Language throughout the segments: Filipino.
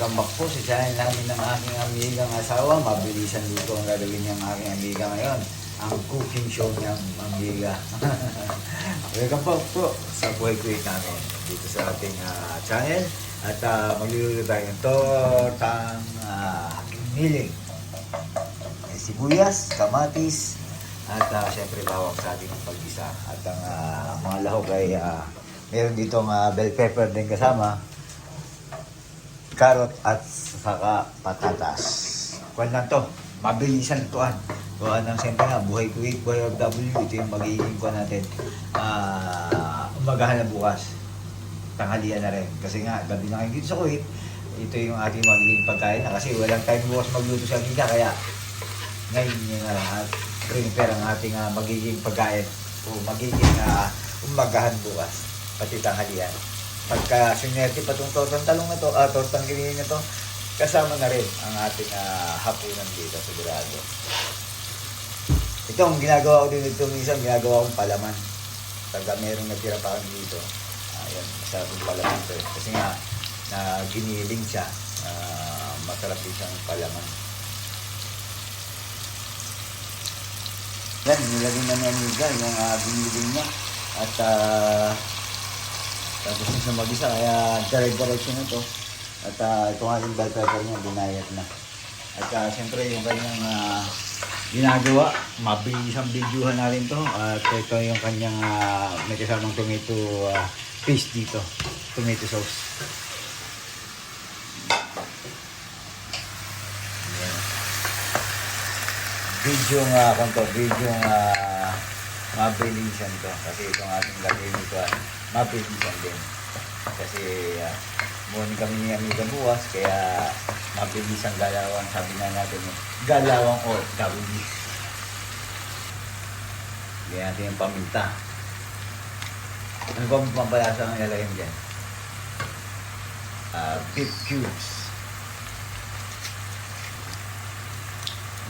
welcome back po sa channel namin ng aking amigang asawa. Mabilisan dito ang gagawin niyang aking amiga ngayon. Ang cooking show niyang amiga. Welcome back po sa Buhay Quick namin dito sa ating channel. At magluluto tayo ng tortang hiling. May sibuyas, kamatis, at syempre bawang sa ating pag-isa. At ang mga lahok ay meron ditong bell pepper din kasama, carrot at saka patatas. Kuwan lang to, mabilisan tuan. Kuwan ng siyempre nga, Buhay Quick, Buhay OFW, ito yung magiging kuwan natin. Umagahan na bukas, tanghalian na rin. Kasi nga, gabi na kayo dito sa Kuwait, ito yung ating magiging pagkain na kasi walang time bukas magluto sa kita, kaya ngayon yun na lang at prepare ang ating magiging pagkain o magiging umagahan bukas, pati tanghalian. Pagka sinerte pa itong tortang talong na to, tortang giling na to, kasama na rin ang ating hapunan dito, sigurado. Ito ang ginagawa ko dito, minsan ginagawa kong palaman. Pagka merong natira pa kami dito, ayan, masarapong palaman to. Kasi nga, na giniling siya, masarap din siyang palaman. Yan, nilagay na ni Amiga yung giniling niya. At tapos na siya mag-isa, kaya direct-diretso na to. At ito nga yung bell pepper niya, binayat na. At siyempre yung kanyang ginagawa, mabilisang videohan na rin to. At ito yung kanyang may kasamang tomato paste dito, tomato sauce. Ayan. Video mabilisan to. Kasi itong ating gagawin nito mabilisan din. Kasi morning kami ni Amiga bukas, kaya mabilisang galawang, sabi na natin, galawang OFW. Bigyan natin yung paminta. Ano ba ang pampalasa ang ilalagay mo dyan? Beef cubes.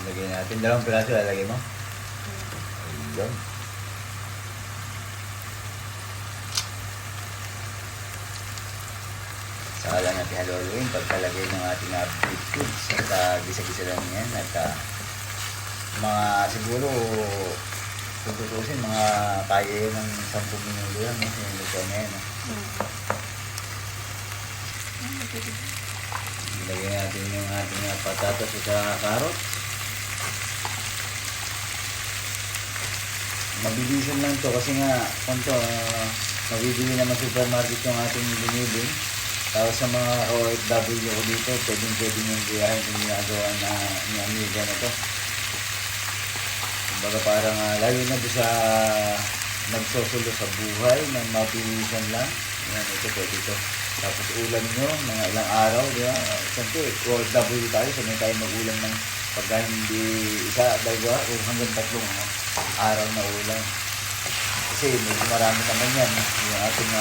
Ilagay natin, dalawang piraso ilalagay mo. Ayun. Saka lang natin haluin pagkalagay ng ating beef cubes at gisa-gisa lang yan at mga siguro kung tutusin mga kaya ng 10 minuto lang yung luto na yan. Ilagay natin yung ating patatas at carrot. Mabilisan lang to kasi nga mabibili naman supermarket yung ating binibili. Tapos sa mga OFW ko dito, pwede yung biyahin yung ginagawa na ni Amiga na to. Kumbaga parang lalo na doon sa nagsosulo sa buhay na mabilisan lang. Yan, ito pwede ito. Tapos ulam nyo, mga ilang araw, di ba? Siyempre, OFW tayo, so may tayo mag-ulam ng pagka hindi isa, dalawa, o hanggang 3 araw na ulam. Kasi medyo marami naman yan. Yung ating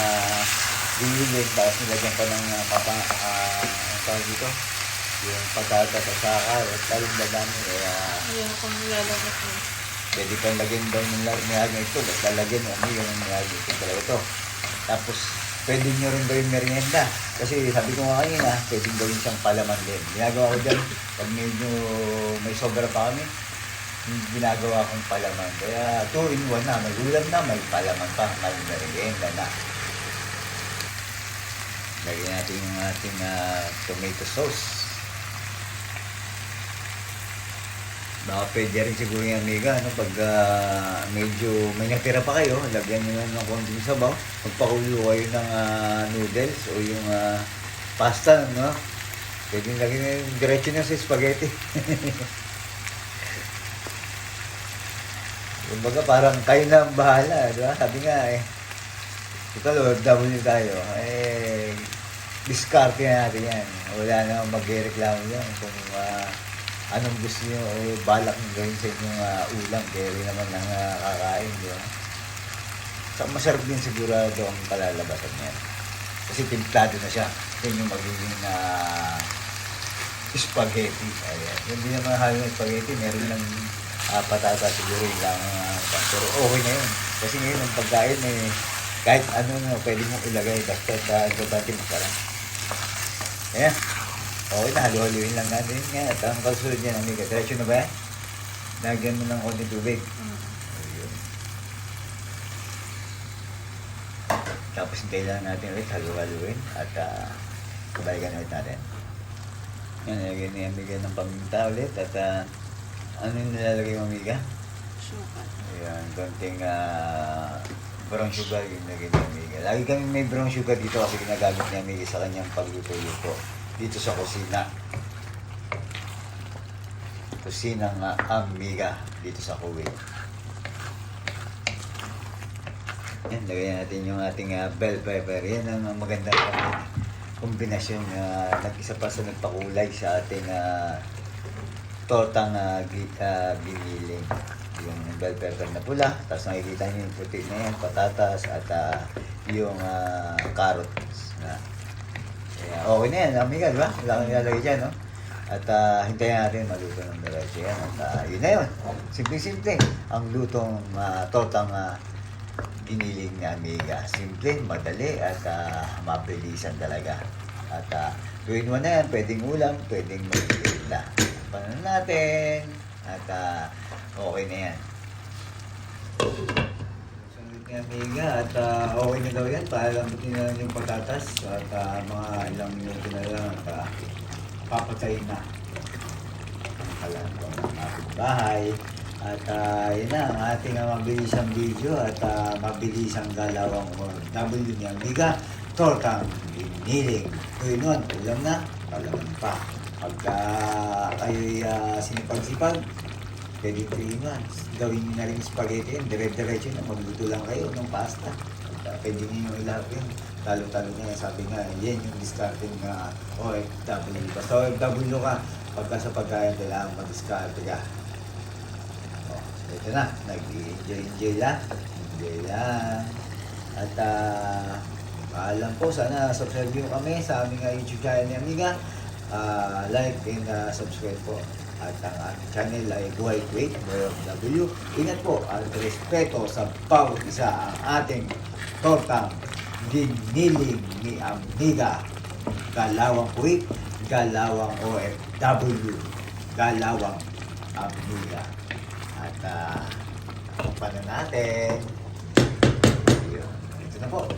binilin, tapos nilagyan pa ng tawag dito, yung patatas at saka, at talong dadami. Kaya kung nilalagay ko. pwede kang lagyan daw ng nilagyan ito, ba't lalagyan mo yung nilagyan ito talaga ito. Tapos pwede nyo rin gawin merienda, kasi sabi ko nga kanina, pwede gawin siyang palaman din. Ginagawa ko dyan, pag medyo may sobra pa kami, ginagawa kong palaman. Kaya 2 in 1 na, may ulam na, may palaman pa, may merienda na. Lagyan natin yung ating tomato sauce. Baka pwede rin siguro yung Amiga, pag medyo may natira pa kayo, lagyan nyo lang ng konting sabaw. Magpakulo kayo ng noodles o yung pasta, no? Pwede lagyan nyo yung diretso na sa spaghetti. Kumbaga parang kayo na ang bahala, di ba? Sabi nga ito OFW tayo, diskarte na natin yan. Wala namang mag-reklamo yan kung anong gusto nyo o balak nyo gawin sa inyong ulam, kaya rin naman ang kakain, di ba? So, masarap din sigurado ang palalabasan yan. Kasi timplado na siya. Yan yung magiging spaghetti. Ayan. Hindi naman halo ng spaghetti, meron lang patata siguro lang. Pero okay na yun. Kasi ngayon ang pagkain kahit ano na pwede mong ilagay, basta importante masarap. Ayan. Okay na, halo-haluin lang natin yan. At ang kasunod yan, amiga, diretso na ba yan? Lagyan mo ng konti tubig. Ayun. Tapos hintayin lang natin ulit, halo-haluin. At balikan ulit natin. Yan, nilagyan ni amiga ng paminta ulit. At ano yung nilalagay mo, amiga? Sugar. Ayan, konting brown sugar yung nilagay ni amiga. Lagi kami may brown sugar dito kasi ginagamit ni amiga sa kanyang pagluto-luto dito sa kusina. Kusinang amiga dito sa Kuwait. Yan, lagyan natin yung ating bell pepper. Yan ang magandang kombinasyon na nag-isa pa sa nagpakulay sa ating tortang biniling. Yung bell pepper na pula, tapos nakikita nyo yung puti na yan, patatas, at yung carrots na. Kaya okay na yan, amiga, di ba? Wala kang nilalagay dyan, no? At hintayin natin maluto ng diretso yan. At yun na yun. Simple-simple. Ang lutong tortang giniling na amiga. Simple, madali, at mabilisan talaga. At tuwin mo na yan, pwedeng ulam, pwedeng magigilda. Paano natin? At okay na yan. Sunod ni amiga, at okay na daw yan. Palambutin na lang yung patatas. At mga ilang minuto na lang. At papatay na ang kalantong ng ating bahay. At yun na ang ating mabilisang video at mabilisang galawang W ni amiga, tortang giniling. Tuloy nun, ulam na, palaman pa. Pagka kayo'y sinipag-sipag, pwede 3 months. Gawin nyo na rin spaghetti yun, dire-diretso na, magluto lang kayo ng pasta. At pwede nyo ilap yun. Talo-talo na yan, sabi nga, yan yung discarding OFW. Basta OFW ka, pagka sa pagkain, kailangan mag-discard ka. So, ito na, nag-enjoy lang. Enjoy lang. At paalam po, sana subscribe nyo kami sa aming YouTube channel ni Amiga. Like and subscribe po. At ang ating channel ay Buhay Kuwait, OFW. Ingat po at respeto sa bawat isa ang ating tortang giniling ni Amiga. Galawang Kuwait, Galawang OFW, Galawang Amiga. At paano natin? Ito na po.